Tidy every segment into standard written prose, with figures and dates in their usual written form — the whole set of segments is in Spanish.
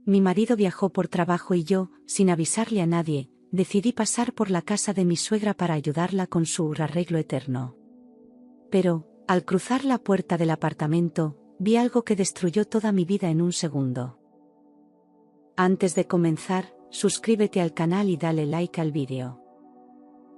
Mi marido viajó por trabajo y yo, sin avisarle a nadie, decidí pasar por la casa de mi suegra para ayudarla con su arreglo eterno. Pero, al cruzar la puerta del apartamento, vi algo que destruyó toda mi vida en un segundo. Antes de comenzar, suscríbete al canal y dale like al vídeo.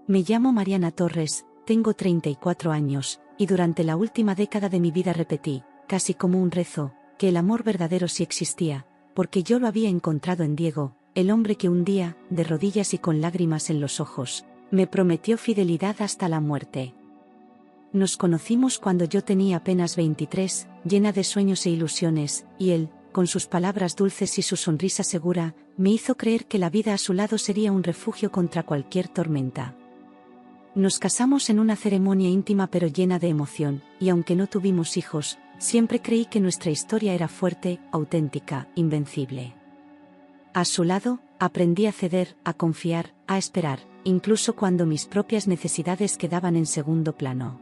Me llamo Mariana Torres, tengo 34 años, y durante la última década de mi vida repetí, casi como un rezo, que el amor verdadero sí existía, porque yo lo había encontrado en Diego, el hombre que un día, de rodillas y con lágrimas en los ojos, me prometió fidelidad hasta la muerte. Nos conocimos cuando yo tenía apenas 23, llena de sueños e ilusiones, y él, con sus palabras dulces y su sonrisa segura, me hizo creer que la vida a su lado sería un refugio contra cualquier tormenta. Nos casamos en una ceremonia íntima pero llena de emoción, y aunque no tuvimos hijos, siempre creí que nuestra historia era fuerte, auténtica, invencible. A su lado, aprendí a ceder, a confiar, a esperar, incluso cuando mis propias necesidades quedaban en segundo plano.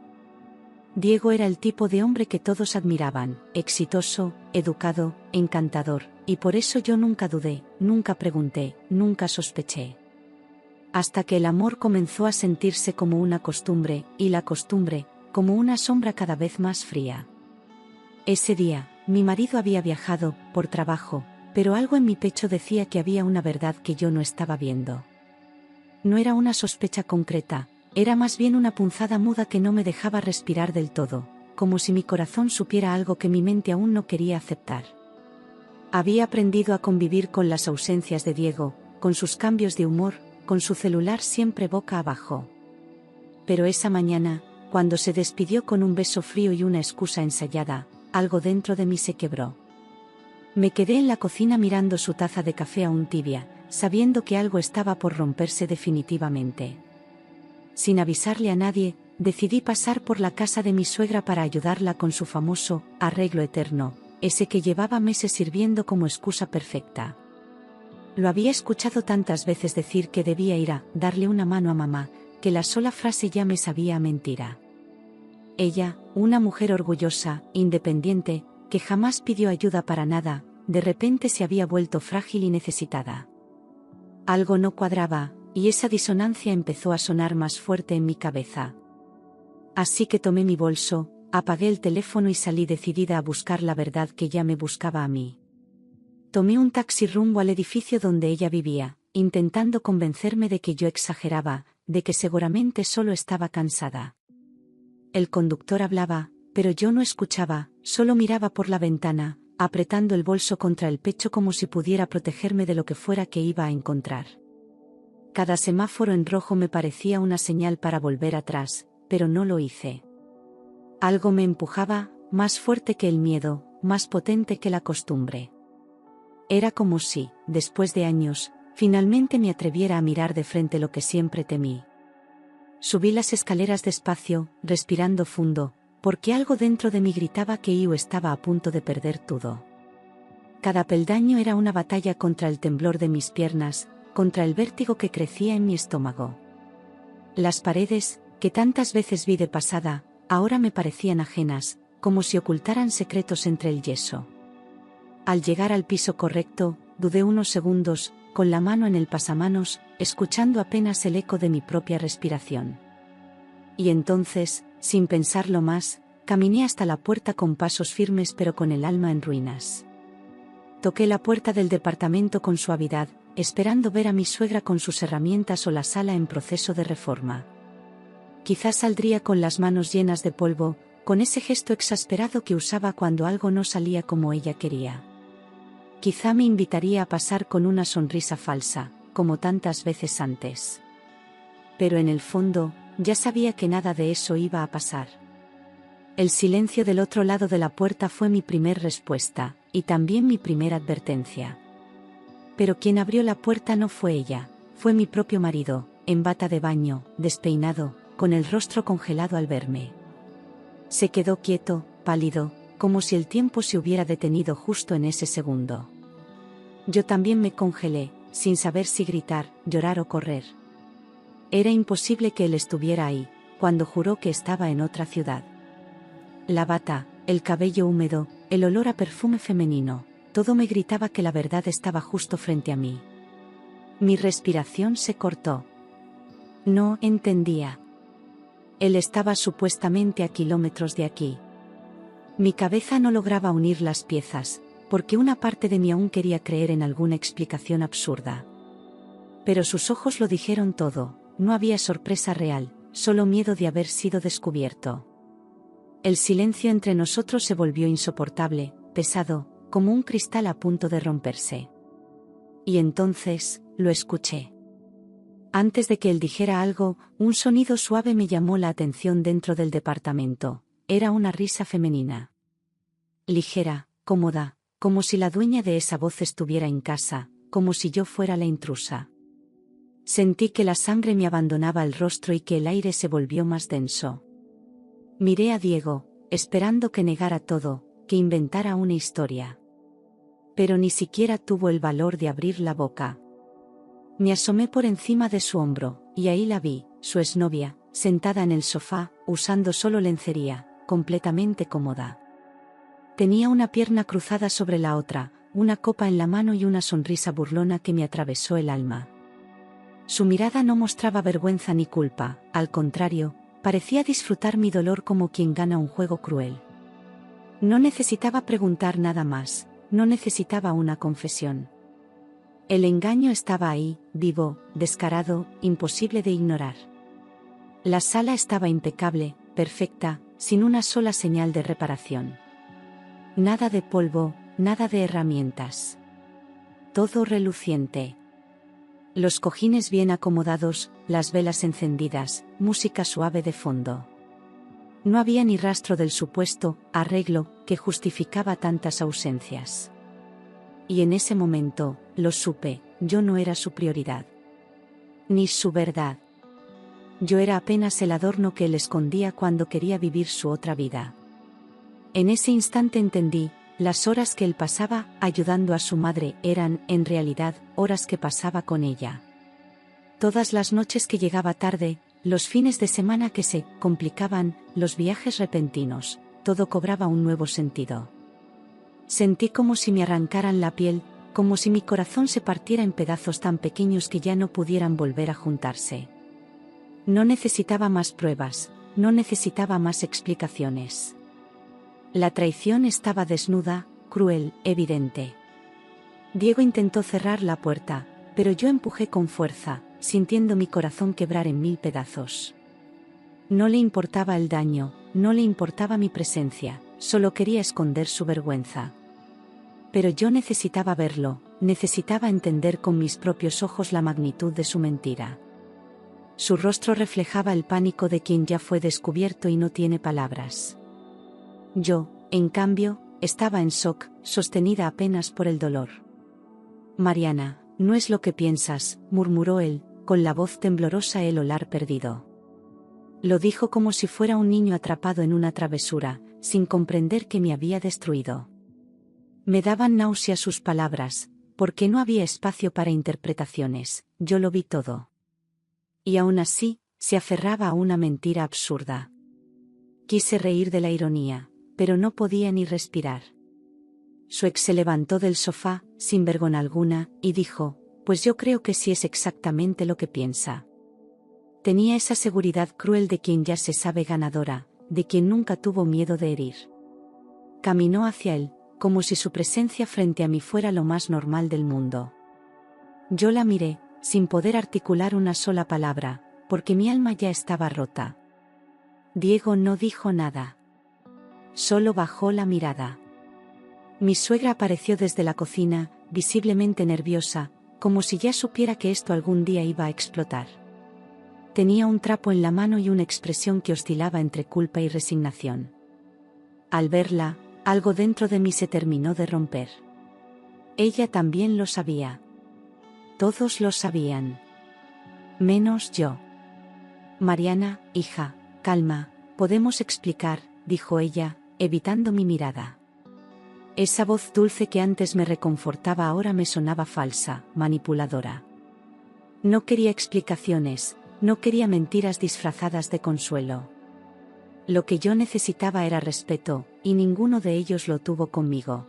Diego era el tipo de hombre que todos admiraban, exitoso, educado, encantador, y por eso yo nunca dudé, nunca pregunté, nunca sospeché. Hasta que el amor comenzó a sentirse como una costumbre, y la costumbre, como una sombra cada vez más fría. Ese día, mi marido había viajado, por trabajo, pero algo en mi pecho decía que había una verdad que yo no estaba viendo. No era una sospecha concreta, era más bien una punzada muda que no me dejaba respirar del todo, como si mi corazón supiera algo que mi mente aún no quería aceptar. Había aprendido a convivir con las ausencias de Diego, con sus cambios de humor, con su celular siempre boca abajo. Pero esa mañana, cuando se despidió con un beso frío y una excusa ensayada, algo dentro de mí se quebró. Me quedé en la cocina mirando su taza de café aún tibia, sabiendo que algo estaba por romperse definitivamente. Sin avisarle a nadie, decidí pasar por la casa de mi suegra para ayudarla con su famoso arreglo eterno, ese que llevaba meses sirviendo como excusa perfecta. Lo había escuchado tantas veces decir que debía ir a darle una mano a mamá, que la sola frase ya me sabía a mentira. Ella, una mujer orgullosa, independiente, que jamás pidió ayuda para nada, de repente se había vuelto frágil y necesitada. Algo no cuadraba, y esa disonancia empezó a sonar más fuerte en mi cabeza. Así que tomé mi bolso, apagué el teléfono y salí decidida a buscar la verdad que ya me buscaba a mí. Tomé un taxi rumbo al edificio donde ella vivía, intentando convencerme de que yo exageraba, de que seguramente solo estaba cansada. El conductor hablaba, pero yo no escuchaba, solo miraba por la ventana, apretando el bolso contra el pecho como si pudiera protegerme de lo que fuera que iba a encontrar. Cada semáforo en rojo me parecía una señal para volver atrás, pero no lo hice. Algo me empujaba, más fuerte que el miedo, más potente que la costumbre. Era como si, después de años, finalmente me atreviera a mirar de frente lo que siempre temí. Subí las escaleras despacio, respirando fundo, porque algo dentro de mí gritaba que yo estaba a punto de perder todo. Cada peldaño era una batalla contra el temblor de mis piernas, contra el vértigo que crecía en mi estómago. Las paredes, que tantas veces vi de pasada, ahora me parecían ajenas, como si ocultaran secretos entre el yeso. Al llegar al piso correcto, dudé unos segundos, con la mano en el pasamanos, escuchando apenas el eco de mi propia respiración. Y entonces, sin pensarlo más, caminé hasta la puerta con pasos firmes pero con el alma en ruinas. Toqué la puerta del departamento con suavidad, esperando ver a mi suegra con sus herramientas o la sala en proceso de reforma. Quizás saldría con las manos llenas de polvo, con ese gesto exasperado que usaba cuando algo no salía como ella quería. Quizá me invitaría a pasar con una sonrisa falsa, como tantas veces antes. Pero en el fondo, ya sabía que nada de eso iba a pasar. El silencio del otro lado de la puerta fue mi primer respuesta, y también mi primera advertencia. Pero quien abrió la puerta no fue ella, fue mi propio marido, en bata de baño, despeinado, con el rostro congelado al verme. Se quedó quieto, pálido, como si el tiempo se hubiera detenido justo en ese segundo. Yo también me congelé, sin saber si gritar, llorar o correr. Era imposible que él estuviera ahí, cuando juró que estaba en otra ciudad. La bata, el cabello húmedo, el olor a perfume femenino. todo me gritaba que la verdad estaba justo frente a mí. Mi respiración se cortó. No entendía. Él estaba supuestamente a kilómetros de aquí. Mi cabeza no lograba unir las piezas, porque una parte de mí aún quería creer en alguna explicación absurda. Pero sus ojos lo dijeron todo, no había sorpresa real, solo miedo de haber sido descubierto. El silencio entre nosotros se volvió insoportable, pesado, como un cristal a punto de romperse. Y entonces, lo escuché. Antes de que él dijera algo, un sonido suave me llamó la atención dentro del departamento. Era una risa femenina. Ligera, cómoda, como si la dueña de esa voz estuviera en casa, como si yo fuera la intrusa. Sentí que la sangre me abandonaba el rostro y que el aire se volvió más denso. Miré a Diego, esperando que negara todo, que inventara una historia. Pero ni siquiera tuvo el valor de abrir la boca. Me asomé por encima de su hombro, y ahí la vi, su exnovia, sentada en el sofá, usando solo lencería, completamente cómoda. Tenía una pierna cruzada sobre la otra, una copa en la mano y una sonrisa burlona que me atravesó el alma. Su mirada no mostraba vergüenza ni culpa, al contrario, parecía disfrutar mi dolor como quien gana un juego cruel. No necesitaba preguntar nada más, no necesitaba una confesión. El engaño estaba ahí, vivo, descarado, imposible de ignorar. La sala estaba impecable, perfecta, sin una sola señal de reparación. Nada de polvo, nada de herramientas. Todo reluciente. Los cojines bien acomodados, las velas encendidas, música suave de fondo. No había ni rastro del supuesto arreglo que justificaba tantas ausencias. Y en ese momento, lo supe, yo no era su prioridad. Ni su verdad. Yo era apenas el adorno que él escondía cuando quería vivir su otra vida. En ese instante entendí, las horas que él pasaba ayudando a su madre eran, en realidad, horas que pasaba con ella. Todas las noches que llegaba tarde, los fines de semana que se complicaban, los viajes repentinos, todo cobraba un nuevo sentido. Sentí como si me arrancaran la piel, como si mi corazón se partiera en pedazos tan pequeños que ya no pudieran volver a juntarse. No necesitaba más pruebas, no necesitaba más explicaciones. La traición estaba desnuda, cruel, evidente. Diego intentó cerrar la puerta, pero yo empujé con fuerza, sintiendo mi corazón quebrar en 1000 pedazos. No le importaba el daño, no le importaba mi presencia, solo quería esconder su vergüenza. Pero yo necesitaba verlo, necesitaba entender con mis propios ojos la magnitud de su mentira. Su rostro reflejaba el pánico de quien ya fue descubierto y no tiene palabras. Yo, en cambio, estaba en shock, sostenida apenas por el dolor. Mariana, no es lo que piensas, murmuró él, con la voz temblorosa el olar perdido. Lo dijo como si fuera un niño atrapado en una travesura, sin comprender que me había destruido. Me daban náuseas sus palabras, porque no había espacio para interpretaciones, yo lo vi todo. Y aún así, se aferraba a una mentira absurda. Quise reír de la ironía, pero no podía ni respirar. Su ex se levantó del sofá, sin vergüenza alguna, y dijo, pues yo creo que sí es exactamente lo que piensa. Tenía esa seguridad cruel de quien ya se sabe ganadora, de quien nunca tuvo miedo de herir. Caminó hacia él, como si su presencia frente a mí fuera lo más normal del mundo. Yo la miré, sin poder articular una sola palabra, porque mi alma ya estaba rota. Diego no dijo nada. Solo bajó la mirada. Mi suegra apareció desde la cocina, visiblemente nerviosa, como si ya supiera que esto algún día iba a explotar. Tenía un trapo en la mano y una expresión que oscilaba entre culpa y resignación. Al verla, algo dentro de mí se terminó de romper. Ella también lo sabía. Todos lo sabían. Menos yo. Mariana, hija, calma, podemos explicar, dijo ella, evitando mi mirada. Esa voz dulce que antes me reconfortaba ahora me sonaba falsa, manipuladora. No quería explicaciones, no quería mentiras disfrazadas de consuelo. Lo que yo necesitaba era respeto, y ninguno de ellos lo tuvo conmigo.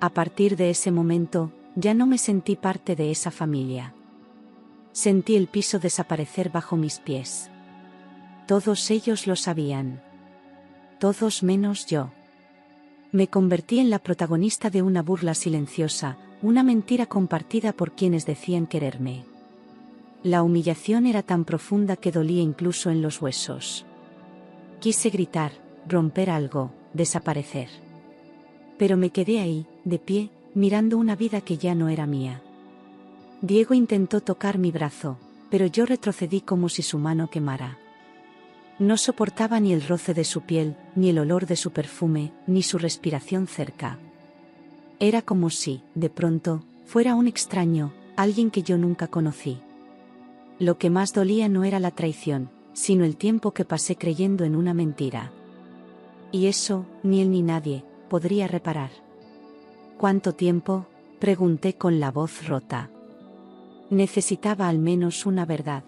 A partir de ese momento, ya no me sentí parte de esa familia. Sentí el piso desaparecer bajo mis pies. Todos ellos lo sabían. Todos menos yo. Me convertí en la protagonista de una burla silenciosa, una mentira compartida por quienes decían quererme. La humillación era tan profunda que dolía incluso en los huesos. Quise gritar, romper algo, desaparecer. Pero me quedé ahí, de pie, mirando una vida que ya no era mía. Diego intentó tocar mi brazo, pero yo retrocedí como si su mano quemara. No soportaba ni el roce de su piel, ni el olor de su perfume, ni su respiración cerca. Era como si, de pronto, fuera un extraño, alguien que yo nunca conocí. Lo que más dolía no era la traición, sino el tiempo que pasé creyendo en una mentira. Y eso, ni él ni nadie, podría reparar. ¿Cuánto tiempo?, pregunté con la voz rota. Necesitaba al menos una verdad.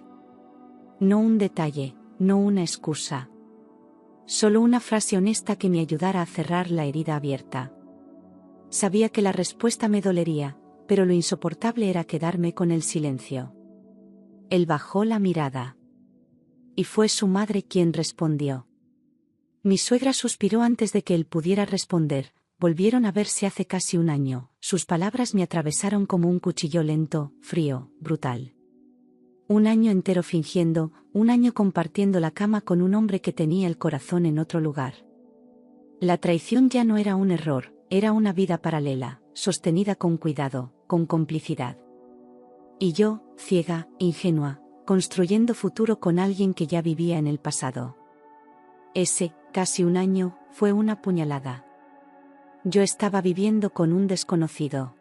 No un detalle, no una excusa. Solo una frase honesta que me ayudara a cerrar la herida abierta. Sabía que la respuesta me dolería, pero lo insoportable era quedarme con el silencio. Él bajó la mirada. Y fue su madre quien respondió. Mi suegra suspiró antes de que él pudiera responder. Volvieron a verse hace casi un año. Sus palabras me atravesaron como un cuchillo lento, frío, brutal. Un año entero fingiendo, un año compartiendo la cama con un hombre que tenía el corazón en otro lugar. La traición ya no era un error, era una vida paralela, sostenida con cuidado, con complicidad. Y yo, ciega, ingenua, construyendo futuro con alguien que ya vivía en el pasado. Ese, casi un año, fue una puñalada. Yo estaba viviendo con un desconocido.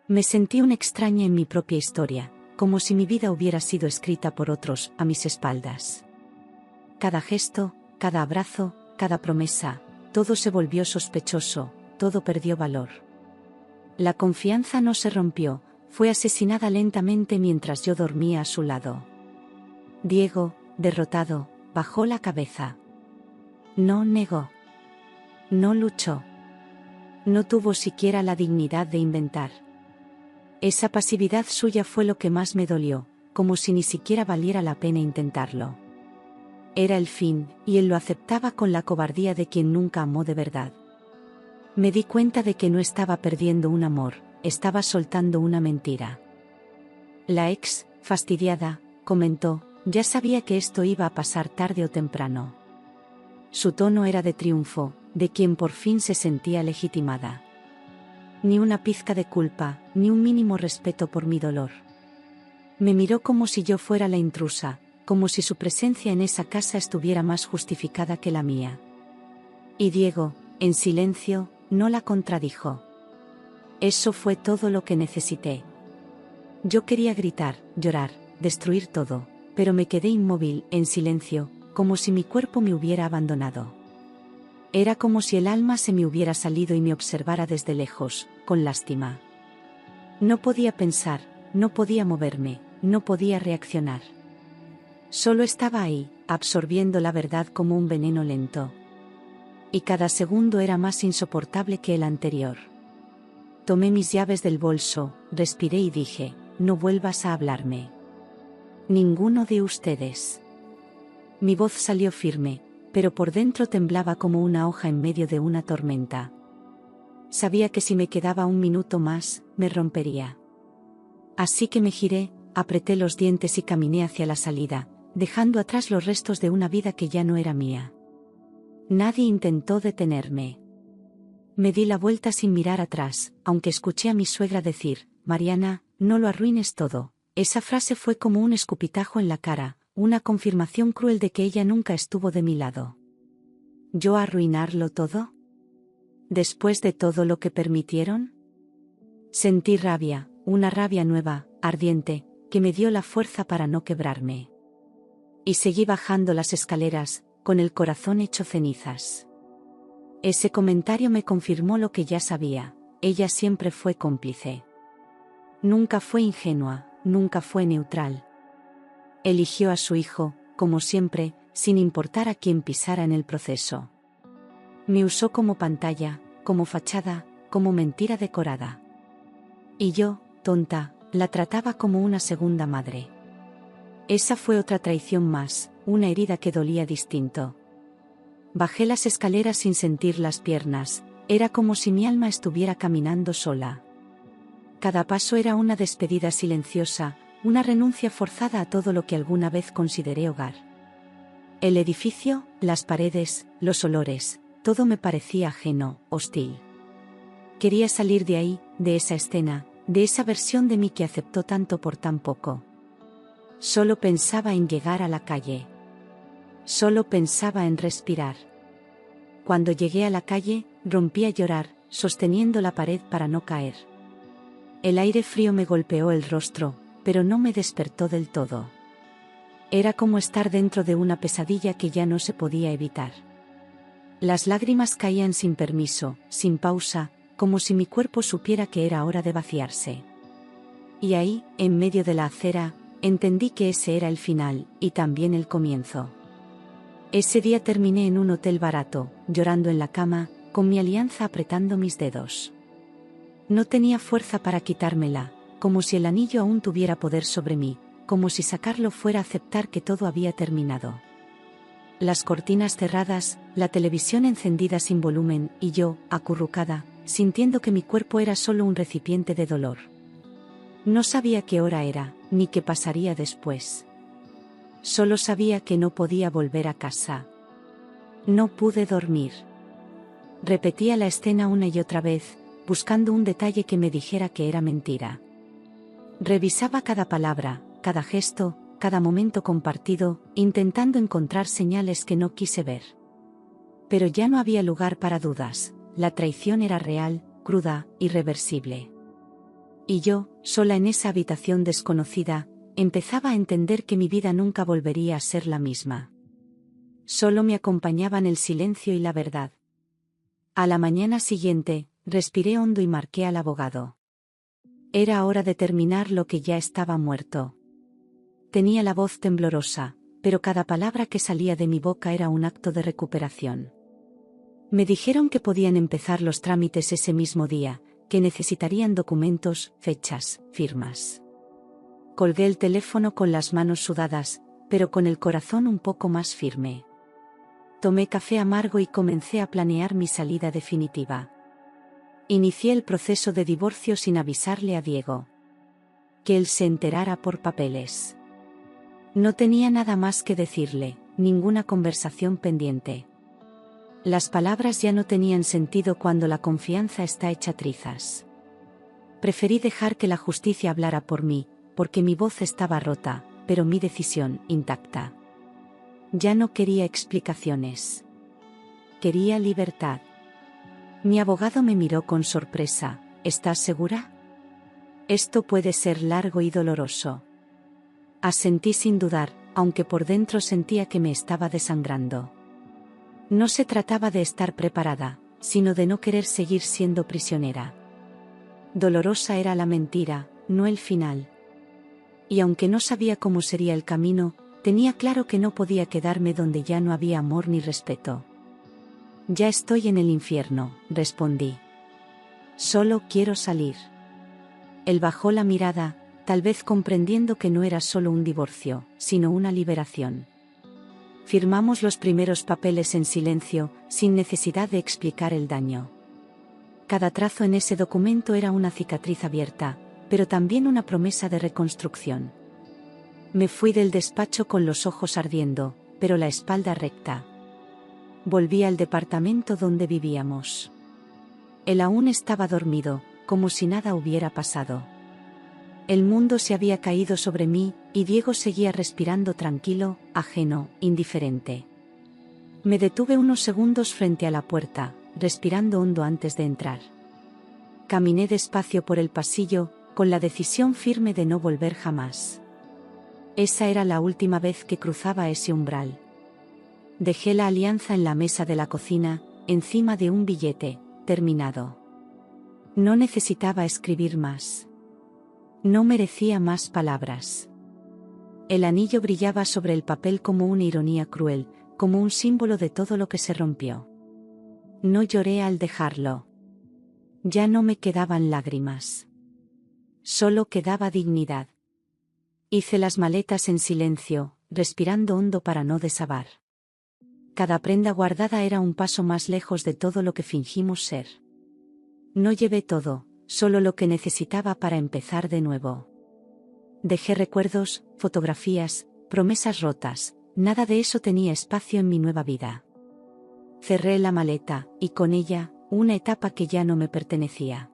Me sentí una extraña en mi propia historia, como si mi vida hubiera sido escrita por otros, a mis espaldas. Cada gesto, cada abrazo, cada promesa, todo se volvió sospechoso, todo perdió valor. La confianza no se rompió, fue asesinada lentamente mientras yo dormía a su lado. Diego, derrotado, bajó la cabeza. No negó. No luchó. No tuvo siquiera la dignidad de inventar. Esa pasividad suya fue lo que más me dolió, como si ni siquiera valiera la pena intentarlo. Era el fin, y él lo aceptaba con la cobardía de quien nunca amó de verdad. Me di cuenta de que no estaba perdiendo un amor, estaba soltando una mentira. La ex, fastidiada, comentó, ya sabía que esto iba a pasar tarde o temprano. Su tono era de triunfo, de quien por fin se sentía legitimada. Ni una pizca de culpa, ni un mínimo respeto por mi dolor. Me miró como si yo fuera la intrusa, como si su presencia en esa casa estuviera más justificada que la mía. Y Diego, en silencio, no la contradijo. Eso fue todo lo que necesité. Yo quería gritar, llorar, destruir todo, pero me quedé inmóvil, en silencio, como si mi cuerpo me hubiera abandonado. Era como si el alma se me hubiera salido y me observara desde lejos, con lástima. No podía pensar, no podía moverme, no podía reaccionar. Solo estaba ahí, absorbiendo la verdad como un veneno lento. Y cada segundo era más insoportable que el anterior. Tomé mis llaves del bolso, respiré y dije, no vuelvas a hablarme. Ninguno de ustedes. Mi voz salió firme, pero por dentro temblaba como una hoja en medio de una tormenta. Sabía que si me quedaba un minuto más, me rompería. Así que me giré, apreté los dientes y caminé hacia la salida, dejando atrás los restos de una vida que ya no era mía. Nadie intentó detenerme. Me di la vuelta sin mirar atrás, aunque escuché a mi suegra decir, Mariana, no lo arruines todo. Esa frase fue como un escupitajo en la cara, una confirmación cruel de que ella nunca estuvo de mi lado. ¿Yo arruinarlo todo? ¿Después de todo lo que permitieron? Sentí rabia, una rabia nueva, ardiente, que me dio la fuerza para no quebrarme. Y seguí bajando las escaleras, con el corazón hecho cenizas. Ese comentario me confirmó lo que ya sabía, ella siempre fue cómplice. Nunca fue ingenua, nunca fue neutral. Eligió a su hijo, como siempre, sin importar a quién pisara en el proceso. Me usó como pantalla, como fachada, como mentira decorada. Y yo, tonta, la trataba como una segunda madre. Esa fue otra traición más, una herida que dolía distinto. Bajé las escaleras sin sentir las piernas, era como si mi alma estuviera caminando sola. Cada paso era una despedida silenciosa, una renuncia forzada a todo lo que alguna vez consideré hogar. El edificio, las paredes, los olores, todo me parecía ajeno, hostil. Quería salir de ahí, de esa escena, de esa versión de mí que aceptó tanto por tan poco. Solo pensaba en llegar a la calle. Solo pensaba en respirar. Cuando llegué a la calle, rompí a llorar, sosteniendo la pared para no caer. El aire frío me golpeó el rostro, pero no me despertó del todo. Era como estar dentro de una pesadilla que ya no se podía evitar. Las lágrimas caían sin permiso, sin pausa, como si mi cuerpo supiera que era hora de vaciarse. Y ahí, en medio de la acera, entendí que ese era el final, y también el comienzo. Ese día terminé en un hotel barato, llorando en la cama, con mi alianza apretando mis dedos. No tenía fuerza para quitármela, como si el anillo aún tuviera poder sobre mí, como si sacarlo fuera aceptar que todo había terminado. Las cortinas cerradas, la televisión encendida sin volumen, y yo, acurrucada, sintiendo que mi cuerpo era solo un recipiente de dolor. No sabía qué hora era, ni qué pasaría después. Solo sabía que no podía volver a casa. No pude dormir. Repetía la escena una y otra vez, buscando un detalle que me dijera que era mentira. Revisaba cada palabra, cada gesto, cada momento compartido, intentando encontrar señales que no quise ver. Pero ya no había lugar para dudas, la traición era real, cruda, irreversible. Y yo, sola en esa habitación desconocida, empezaba a entender que mi vida nunca volvería a ser la misma. Solo me acompañaban el silencio y la verdad. A la mañana siguiente, respiré hondo y marqué al abogado. Era hora de terminar lo que ya estaba muerto. Tenía la voz temblorosa, pero cada palabra que salía de mi boca era un acto de recuperación. Me dijeron que podían empezar los trámites ese mismo día, que necesitarían documentos, fechas, firmas. Colgué el teléfono con las manos sudadas, pero con el corazón un poco más firme. Tomé café amargo y comencé a planear mi salida definitiva. Inicié el proceso de divorcio sin avisarle a Diego. Que él se enterara por papeles. No tenía nada más que decirle, ninguna conversación pendiente. Las palabras ya no tenían sentido cuando la confianza está hecha trizas. Preferí dejar que la justicia hablara por mí, porque mi voz estaba rota, pero mi decisión intacta. Ya no quería explicaciones. Quería libertad. Mi abogado me miró con sorpresa. ¿Estás segura? Esto puede ser largo y doloroso. Asentí sin dudar, aunque por dentro sentía que me estaba desangrando. No se trataba de estar preparada, sino de no querer seguir siendo prisionera. Dolorosa era la mentira, no el final. Y aunque no sabía cómo sería el camino, tenía claro que no podía quedarme donde ya no había amor ni respeto. Ya estoy en el infierno, respondí. Solo quiero salir. Él bajó la mirada, tal vez comprendiendo que no era solo un divorcio, sino una liberación. Firmamos los primeros papeles en silencio, sin necesidad de explicar el daño. Cada trazo en ese documento era una cicatriz abierta, pero también una promesa de reconstrucción. Me fui del despacho con los ojos ardiendo, pero la espalda recta. Volví al departamento donde vivíamos. Él aún estaba dormido, como si nada hubiera pasado. El mundo se había caído sobre mí, y Diego seguía respirando tranquilo, ajeno, indiferente. Me detuve unos segundos frente a la puerta, respirando hondo antes de entrar. Caminé despacio por el pasillo, con la decisión firme de no volver jamás. Esa era la última vez que cruzaba ese umbral. Dejé la alianza en la mesa de la cocina, encima de un billete, terminado. No necesitaba escribir más. No merecía más palabras. El anillo brillaba sobre el papel como una ironía cruel, como un símbolo de todo lo que se rompió. No lloré al dejarlo. Ya no me quedaban lágrimas. Solo quedaba dignidad. Hice las maletas en silencio, respirando hondo para no desabar. Cada prenda guardada era un paso más lejos de todo lo que fingimos ser. No llevé todo, solo lo que necesitaba para empezar de nuevo. Dejé recuerdos, fotografías, promesas rotas, nada de eso tenía espacio en mi nueva vida. Cerré la maleta, y con ella, una etapa que ya no me pertenecía.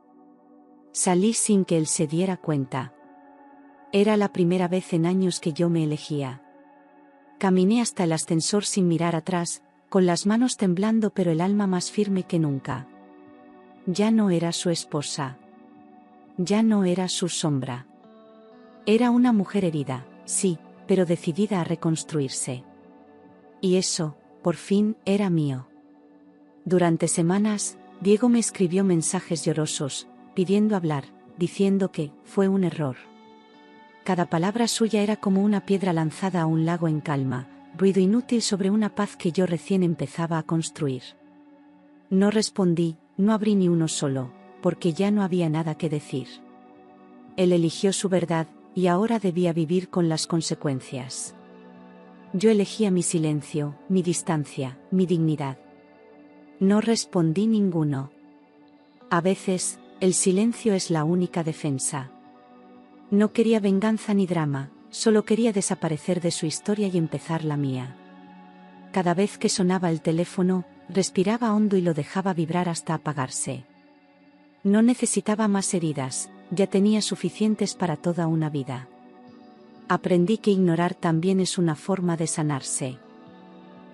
Salí sin que él se diera cuenta. Era la primera vez en años que yo me elegía. Caminé hasta el ascensor sin mirar atrás, con las manos temblando pero el alma más firme que nunca. Ya no era su esposa. Ya no era su sombra. Era una mujer herida, sí, pero decidida a reconstruirse. Y eso, por fin, era mío. Durante semanas, Diego me escribió mensajes llorosos, pidiendo hablar, diciendo que fue un error. Cada palabra suya era como una piedra lanzada a un lago en calma, ruido inútil sobre una paz que yo recién empezaba a construir. No respondí, no abrí ni uno solo, porque ya no había nada que decir. Él eligió su verdad, y ahora debía vivir con las consecuencias. Yo elegía mi silencio, mi distancia, mi dignidad. No respondí ninguno. A veces, el silencio es la única defensa. No quería venganza ni drama, solo quería desaparecer de su historia y empezar la mía. Cada vez que sonaba el teléfono, respiraba hondo y lo dejaba vibrar hasta apagarse. No necesitaba más heridas, ya tenía suficientes para toda una vida. Aprendí que ignorar también es una forma de sanarse.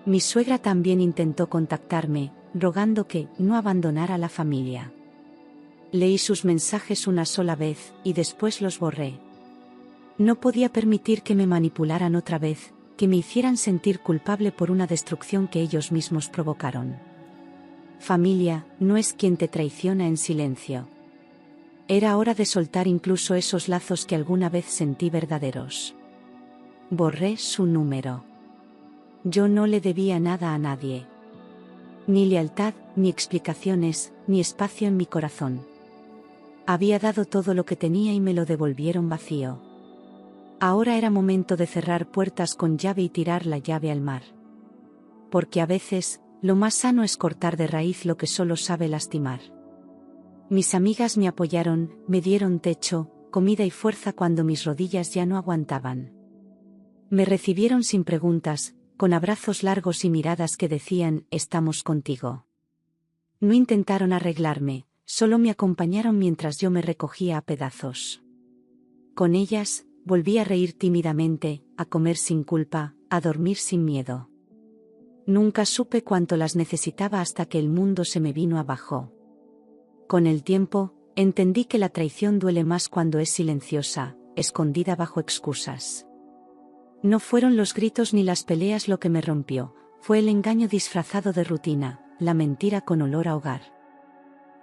Mi suegra también intentó contactarme, rogando que no abandonara la familia. Leí sus mensajes una sola vez, y después los borré. No podía permitir que me manipularan otra vez, que me hicieran sentir culpable por una destrucción que ellos mismos provocaron. Familia, no es quien te traiciona en silencio. Era hora de soltar incluso esos lazos que alguna vez sentí verdaderos. Borré su número. Yo no le debía nada a nadie. Ni lealtad, ni explicaciones, ni espacio en mi corazón. Había dado todo lo que tenía y me lo devolvieron vacío. Ahora era momento de cerrar puertas con llave y tirar la llave al mar. Porque a veces, lo más sano es cortar de raíz lo que solo sabe lastimar. Mis amigas me apoyaron, me dieron techo, comida y fuerza cuando mis rodillas ya no aguantaban. Me recibieron sin preguntas, con abrazos largos y miradas que decían, estamos contigo. No intentaron arreglarme, solo me acompañaron mientras yo me recogía a pedazos. Con ellas, volví a reír tímidamente, a comer sin culpa, a dormir sin miedo. Nunca supe cuánto las necesitaba hasta que el mundo se me vino abajo. Con el tiempo, entendí que la traición duele más cuando es silenciosa, escondida bajo excusas. No fueron los gritos ni las peleas lo que me rompió, fue el engaño disfrazado de rutina, la mentira con olor a hogar.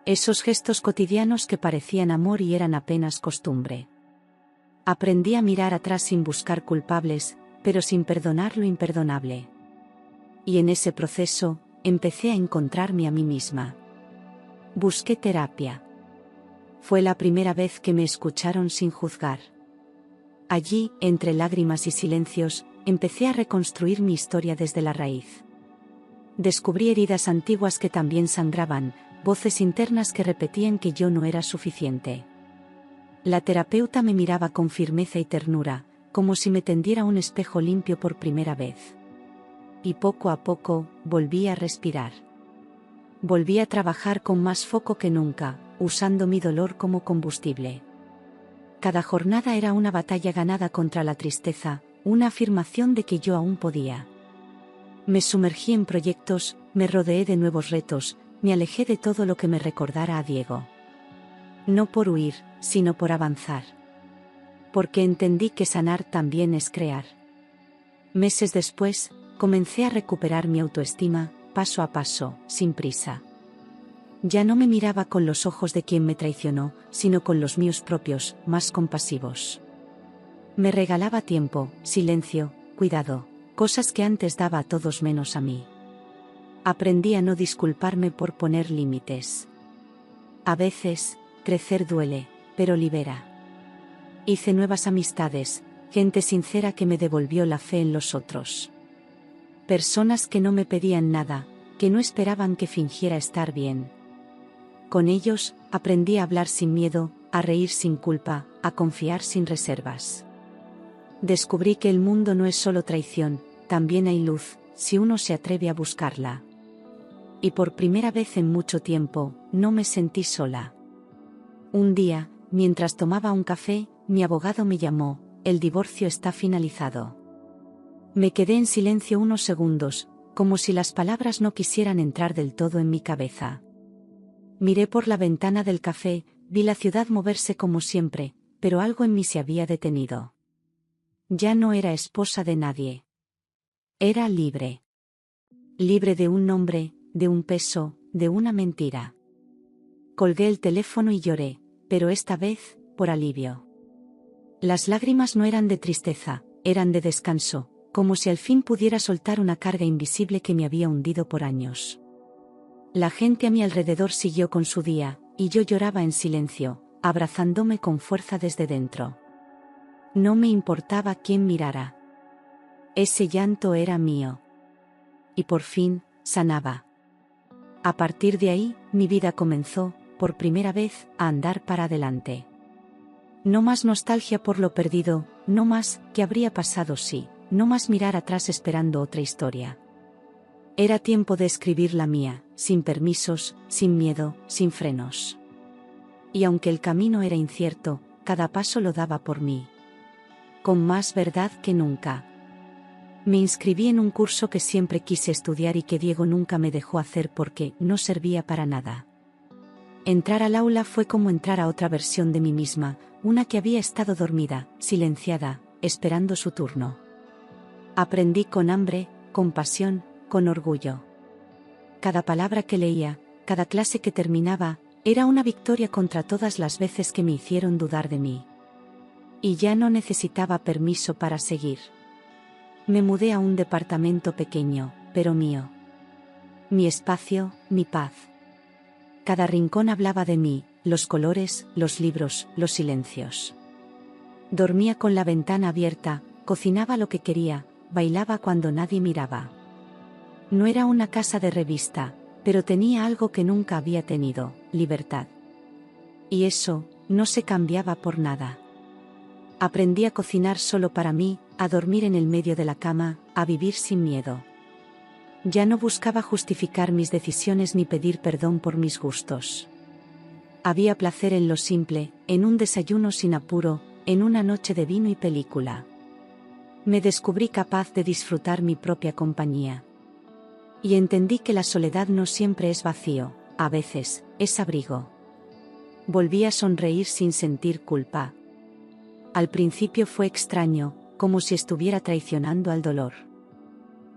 Esos gestos cotidianos que parecían amor y eran apenas costumbre. Aprendí a mirar atrás sin buscar culpables, pero sin perdonar lo imperdonable. Y en ese proceso, empecé a encontrarme a mí misma. Busqué terapia. Fue la primera vez que me escucharon sin juzgar. Allí, entre lágrimas y silencios, empecé a reconstruir mi historia desde la raíz. Descubrí heridas antiguas que también sangraban, voces internas que repetían que yo no era suficiente. La terapeuta me miraba con firmeza y ternura, como si me tendiera un espejo limpio por primera vez. Y poco a poco, volví a respirar. Volví a trabajar con más foco que nunca, usando mi dolor como combustible. Cada jornada era una batalla ganada contra la tristeza, una afirmación de que yo aún podía. Me sumergí en proyectos, me rodeé de nuevos retos, me alejé de todo lo que me recordara a Diego. No por huir, sino por avanzar. Porque entendí que sanar también es crear. Meses después, comencé a recuperar mi autoestima, paso a paso, sin prisa. Ya no me miraba con los ojos de quien me traicionó, sino con los míos propios, más compasivos. Me regalaba tiempo, silencio, cuidado, cosas que antes daba a todos menos a mí. Aprendí a no disculparme por poner límites. A veces, crecer duele, pero libera. Hice nuevas amistades, gente sincera que me devolvió la fe en los otros. Personas que no me pedían nada, que no esperaban que fingiera estar bien. Con ellos, aprendí a hablar sin miedo, a reír sin culpa, a confiar sin reservas. Descubrí que el mundo no es solo traición, también hay luz, si uno se atreve a buscarla. Y por primera vez en mucho tiempo, no me sentí sola. Un día, mientras tomaba un café, mi abogado me llamó: el divorcio está finalizado. Me quedé en silencio unos segundos, como si las palabras no quisieran entrar del todo en mi cabeza. Miré por la ventana del café, vi la ciudad moverse como siempre, pero algo en mí se había detenido. Ya no era esposa de nadie. Era libre. Libre de un nombre, de un peso, de una mentira. Colgué el teléfono y lloré, pero esta vez, por alivio. Las lágrimas no eran de tristeza, eran de descanso, como si al fin pudiera soltar una carga invisible que me había hundido por años. La gente a mi alrededor siguió con su día, y yo lloraba en silencio, abrazándome con fuerza desde dentro. No me importaba quién mirara. Ese llanto era mío. Y por fin, sanaba. A partir de ahí, mi vida comenzó, por primera vez, a andar para adelante. No más nostalgia por lo perdido, no más ¿qué habría pasado si?, no más mirar atrás esperando otra historia. Era tiempo de escribir la mía, sin permisos, sin miedo, sin frenos. Y aunque el camino era incierto, cada paso lo daba por mí. Con más verdad que nunca. Me inscribí en un curso que siempre quise estudiar y que Diego nunca me dejó hacer porque no servía para nada. Entrar al aula fue como entrar a otra versión de mí misma, una que había estado dormida, silenciada, esperando su turno. Aprendí con hambre, con pasión, con orgullo. Cada palabra que leía, cada clase que terminaba, era una victoria contra todas las veces que me hicieron dudar de mí. Y ya no necesitaba permiso para seguir. Me mudé a un departamento pequeño, pero mío. Mi espacio, mi paz. Cada rincón hablaba de mí, los colores, los libros, los silencios. Dormía con la ventana abierta, cocinaba lo que quería, bailaba cuando nadie miraba. No era una casa de revista, pero tenía algo que nunca había tenido: libertad. Y eso, no se cambiaba por nada. Aprendí a cocinar solo para mí, a dormir en el medio de la cama, a vivir sin miedo. Ya no buscaba justificar mis decisiones ni pedir perdón por mis gustos. Había placer en lo simple, en un desayuno sin apuro, en una noche de vino y película. Me descubrí capaz de disfrutar mi propia compañía. Y entendí que la soledad no siempre es vacío, a veces, es abrigo. Volví a sonreír sin sentir culpa. Al principio fue extraño, como si estuviera traicionando al dolor.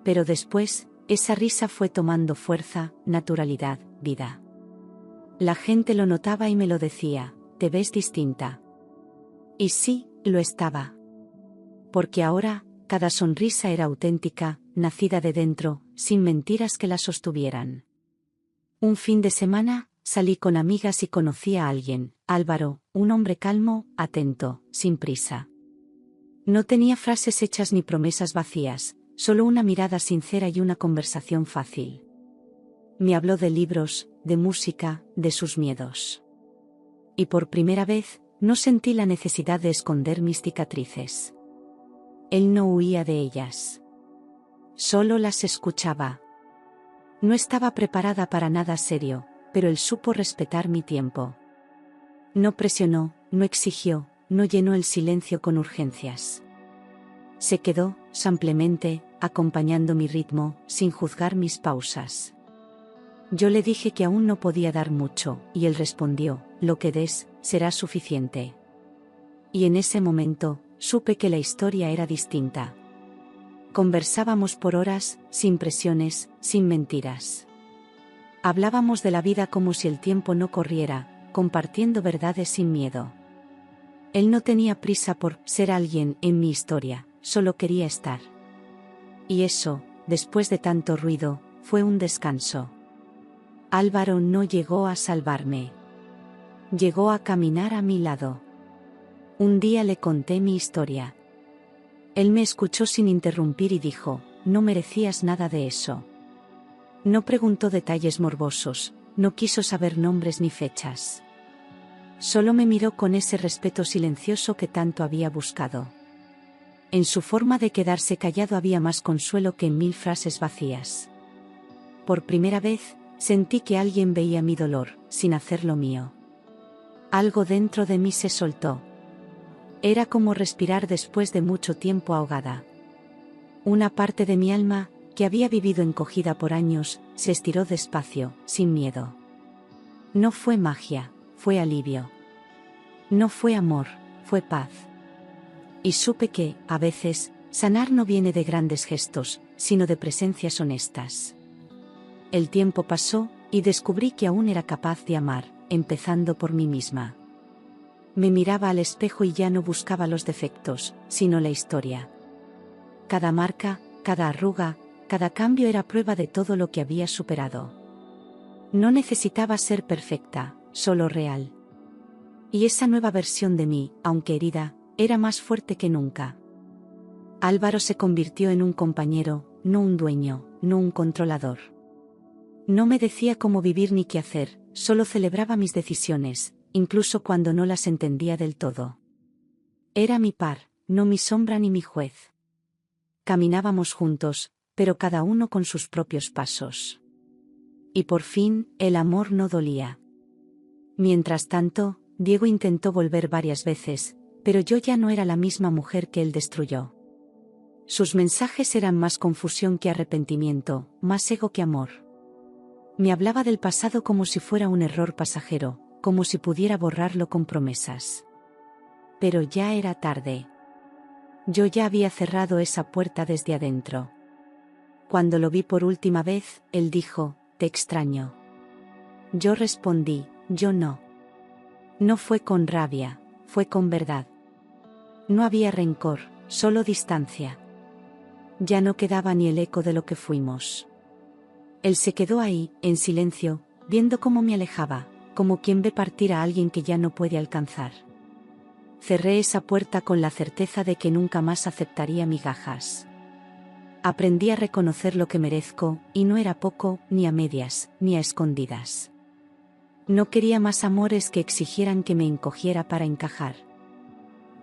Pero después, esa risa fue tomando fuerza, naturalidad, vida. La gente lo notaba y me lo decía: te ves distinta. Y sí, lo estaba. Porque ahora, cada sonrisa era auténtica, nacida de dentro, sin mentiras que la sostuvieran. Un fin de semana, salí con amigas y conocí a alguien, Álvaro, un hombre calmo, atento, sin prisa. No tenía frases hechas ni promesas vacías, solo una mirada sincera y una conversación fácil. Me habló de libros, de música, de sus miedos. Y por primera vez, no sentí la necesidad de esconder mis cicatrices. Él no huía de ellas. Solo las escuchaba. No estaba preparada para nada serio, pero él supo respetar mi tiempo. No presionó, no exigió, no llenó el silencio con urgencias. Se quedó, simplemente, acompañando mi ritmo, sin juzgar mis pausas. Yo le dije que aún no podía dar mucho, y él respondió: lo que des, será suficiente. Y en ese momento, supe que la historia era distinta. Conversábamos por horas, sin presiones, sin mentiras. Hablábamos de la vida como si el tiempo no corriera, compartiendo verdades sin miedo. Él no tenía prisa por ser alguien en mi historia, solo quería estar. Y eso, después de tanto ruido, fue un descanso. Álvaro no llegó a salvarme. Llegó a caminar a mi lado. Un día le conté mi historia. Él me escuchó sin interrumpir y dijo: no merecías nada de eso. No preguntó detalles morbosos, no quiso saber nombres ni fechas. Solo me miró con ese respeto silencioso que tanto había buscado. En su forma de quedarse callado había más consuelo que en 1000 frases vacías. Por primera vez, sentí que alguien veía mi dolor, sin hacerlo mío. Algo dentro de mí se soltó. Era como respirar después de mucho tiempo ahogada. Una parte de mi alma, que había vivido encogida por años, se estiró despacio, sin miedo. No fue magia, fue alivio. No fue amor, fue paz. Y supe que, a veces, sanar no viene de grandes gestos, sino de presencias honestas. El tiempo pasó, y descubrí que aún era capaz de amar, empezando por mí misma. Me miraba al espejo y ya no buscaba los defectos, sino la historia. Cada marca, cada arruga, cada cambio era prueba de todo lo que había superado. No necesitaba ser perfecta, solo real. Y esa nueva versión de mí, aunque herida, era más fuerte que nunca. Álvaro se convirtió en un compañero, no un dueño, no un controlador. No me decía cómo vivir ni qué hacer, solo celebraba mis decisiones, incluso cuando no las entendía del todo. Era mi par, no mi sombra ni mi juez. Caminábamos juntos, pero cada uno con sus propios pasos. Y por fin, el amor no dolía. Mientras tanto, Diego intentó volver varias veces, pero yo ya no era la misma mujer que él destruyó. Sus mensajes eran más confusión que arrepentimiento, más ego que amor. Me hablaba del pasado como si fuera un error pasajero, como si pudiera borrarlo con promesas. Pero ya era tarde. Yo ya había cerrado esa puerta desde adentro. Cuando lo vi por última vez, él dijo: te extraño. Yo respondí: yo no. No fue con rabia, fue con verdad. No había rencor, solo distancia. Ya no quedaba ni el eco de lo que fuimos. Él se quedó ahí, en silencio, viendo cómo me alejaba, como quien ve partir a alguien que ya no puede alcanzar. Cerré esa puerta con la certeza de que nunca más aceptaría migajas. Aprendí a reconocer lo que merezco, y no era poco, ni a medias, ni a escondidas. No quería más amores que exigieran que me encogiera para encajar.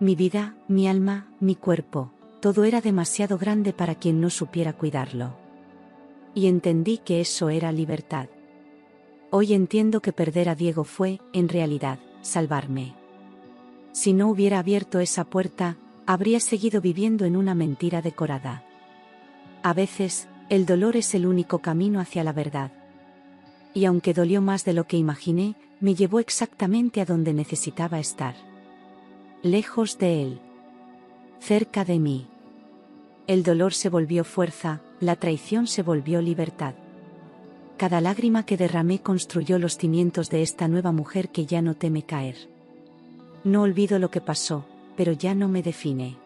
Mi vida, mi alma, mi cuerpo, todo era demasiado grande para quien no supiera cuidarlo. Y entendí que eso era libertad. Hoy entiendo que perder a Diego fue, en realidad, salvarme. Si no hubiera abierto esa puerta, habría seguido viviendo en una mentira decorada. A veces, el dolor es el único camino hacia la verdad. Y aunque dolió más de lo que imaginé, me llevó exactamente a donde necesitaba estar. Lejos de él. Cerca de mí. El dolor se volvió fuerza, la traición se volvió libertad. Cada lágrima que derramé construyó los cimientos de esta nueva mujer que ya no teme caer. No olvido lo que pasó, pero ya no me define.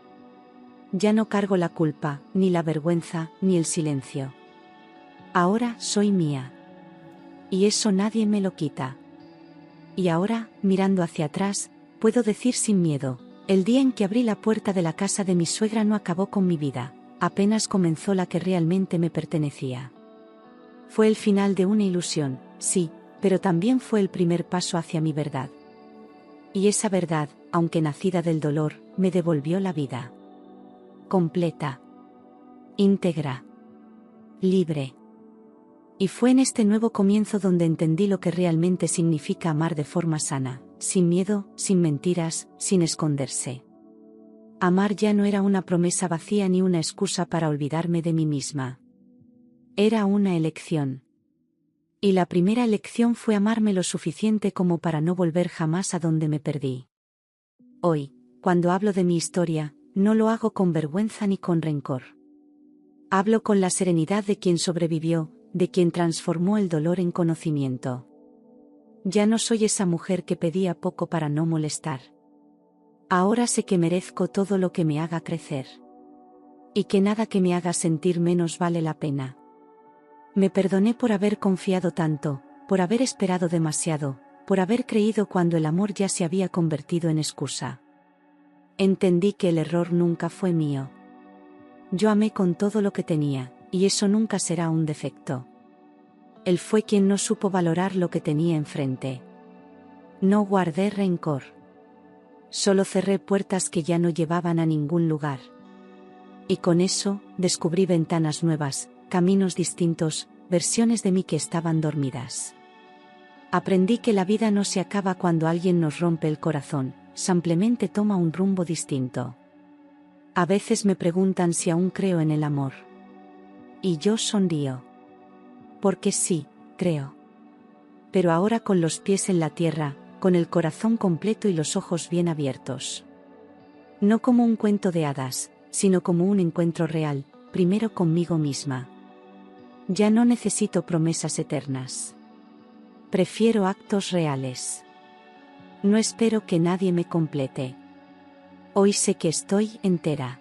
Ya no cargo la culpa, ni la vergüenza, ni el silencio. Ahora soy mía. Y eso nadie me lo quita. Y ahora, mirando hacia atrás, puedo decir sin miedo: el día en que abrí la puerta de la casa de mi suegra no acabó con mi vida, apenas comenzó la que realmente me pertenecía. Fue el final de una ilusión, sí, pero también fue el primer paso hacia mi verdad. Y esa verdad, aunque nacida del dolor, me devolvió la vida. Completa. Íntegra. Libre. Y fue en este nuevo comienzo donde entendí lo que realmente significa amar de forma sana, sin miedo, sin mentiras, sin esconderse. Amar ya no era una promesa vacía ni una excusa para olvidarme de mí misma. Era una elección. Y la primera elección fue amarme lo suficiente como para no volver jamás a donde me perdí. Hoy, cuando hablo de mi historia, no lo hago con vergüenza ni con rencor. Hablo con la serenidad de quien sobrevivió, de quien transformó el dolor en conocimiento. Ya no soy esa mujer que pedía poco para no molestar. Ahora sé que merezco todo lo que me haga crecer. Y que nada que me haga sentir menos vale la pena. Me perdoné por haber confiado tanto, por haber esperado demasiado, por haber creído cuando el amor ya se había convertido en excusa. Entendí que el error nunca fue mío. Yo amé con todo lo que tenía, y eso nunca será un defecto. Él fue quien no supo valorar lo que tenía enfrente. No guardé rencor. Solo cerré puertas que ya no llevaban a ningún lugar. Y con eso, descubrí ventanas nuevas, caminos distintos, versiones de mí que estaban dormidas. Aprendí que la vida no se acaba cuando alguien nos rompe el corazón, simplemente toma un rumbo distinto. A veces me preguntan si aún creo en el amor. Y yo sonrío. Porque sí, creo. Pero ahora con los pies en la tierra, con el corazón completo y los ojos bien abiertos. No como un cuento de hadas, sino como un encuentro real, primero conmigo misma. Ya no necesito promesas eternas. Prefiero actos reales. No espero que nadie me complete. Hoy sé que estoy entera.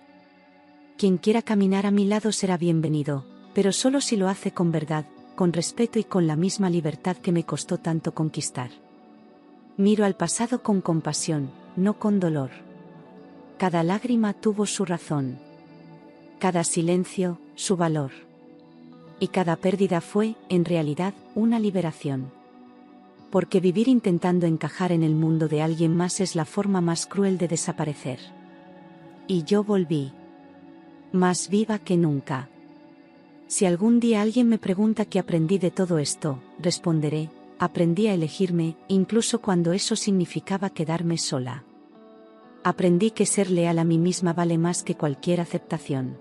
Quien quiera caminar a mi lado será bienvenido, pero solo si lo hace con verdad, con respeto y con la misma libertad que me costó tanto conquistar. Miro al pasado con compasión, no con dolor. Cada lágrima tuvo su razón. Cada silencio, su valor. Y cada pérdida fue, en realidad, una liberación. Porque vivir intentando encajar en el mundo de alguien más es la forma más cruel de desaparecer. Y yo volví. Más viva que nunca. Si algún día alguien me pregunta qué aprendí de todo esto, responderé, aprendí a elegirme, incluso cuando eso significaba quedarme sola. Aprendí que ser leal a mí misma vale más que cualquier aceptación.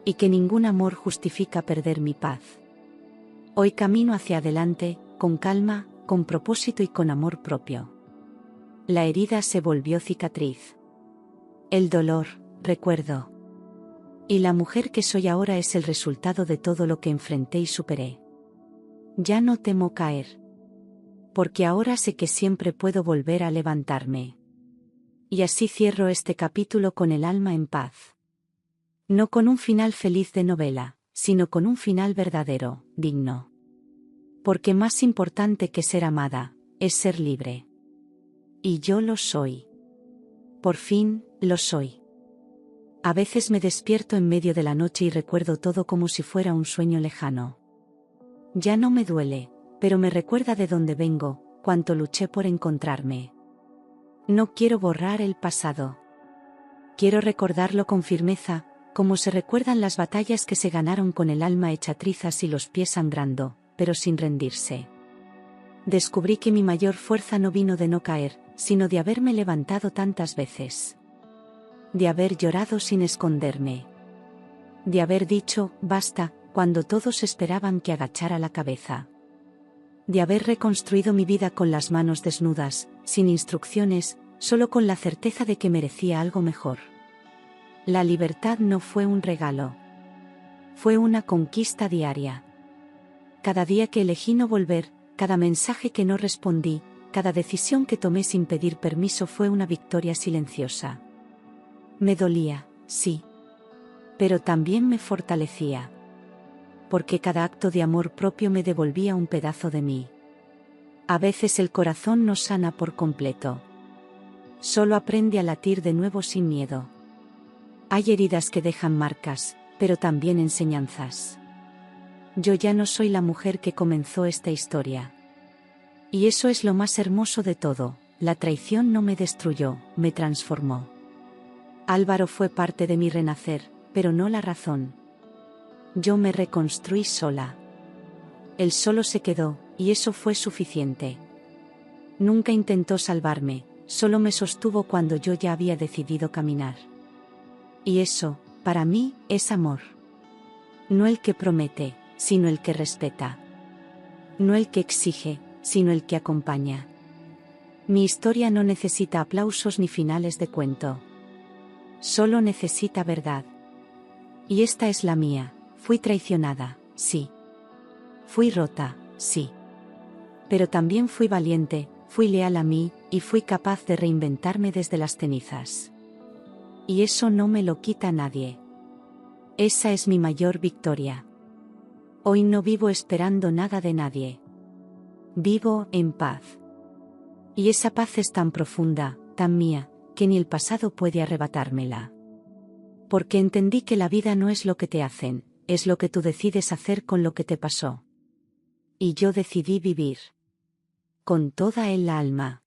Y que ningún amor justifica perder mi paz. Hoy camino hacia adelante, con calma, con propósito y con amor propio. La herida se volvió cicatriz. El dolor, recuerdo. Y la mujer que soy ahora es el resultado de todo lo que enfrenté y superé. Ya no temo caer. Porque ahora sé que siempre puedo volver a levantarme. Y así cierro este capítulo con el alma en paz. No con un final feliz de novela, sino con un final verdadero, digno. Porque más importante que ser amada, es ser libre. Y yo lo soy. Por fin, lo soy. A veces me despierto en medio de la noche y recuerdo todo como si fuera un sueño lejano. Ya no me duele, pero me recuerda de dónde vengo, cuánto luché por encontrarme. No quiero borrar el pasado. Quiero recordarlo con firmeza, como se recuerdan las batallas que se ganaron con el alma hecha trizas y los pies sangrando, pero sin rendirse. Descubrí que mi mayor fuerza no vino de no caer, sino de haberme levantado tantas veces. De haber llorado sin esconderme. De haber dicho, basta, cuando todos esperaban que agachara la cabeza. De haber reconstruido mi vida con las manos desnudas, sin instrucciones, solo con la certeza de que merecía algo mejor. La libertad no fue un regalo. Fue una conquista diaria. Cada día que elegí no volver, cada mensaje que no respondí, cada decisión que tomé sin pedir permiso fue una victoria silenciosa. Me dolía, sí. Pero también me fortalecía. Porque cada acto de amor propio me devolvía un pedazo de mí. A veces el corazón no sana por completo. Solo aprende a latir de nuevo sin miedo. Hay heridas que dejan marcas, pero también enseñanzas. Yo ya no soy la mujer que comenzó esta historia. Y eso es lo más hermoso de todo, la traición no me destruyó, me transformó. Álvaro fue parte de mi renacer, pero no la razón. Yo me reconstruí sola. Él solo se quedó, y eso fue suficiente. Nunca intentó salvarme, solo me sostuvo cuando yo ya había decidido caminar. Y eso, para mí, es amor. No el que promete, sino el que respeta. No el que exige, sino el que acompaña. Mi historia no necesita aplausos ni finales de cuento. Solo necesita verdad. Y esta es la mía, fui traicionada, sí. Fui rota, sí. Pero también fui valiente, fui leal a mí, y fui capaz de reinventarme desde las cenizas. Y eso no me lo quita nadie. Esa es mi mayor victoria. Hoy no vivo esperando nada de nadie. Vivo en paz. Y esa paz es tan profunda, tan mía, que ni el pasado puede arrebatármela. Porque entendí que la vida no es lo que te hacen, es lo que tú decides hacer con lo que te pasó. Y yo decidí vivir con toda el alma.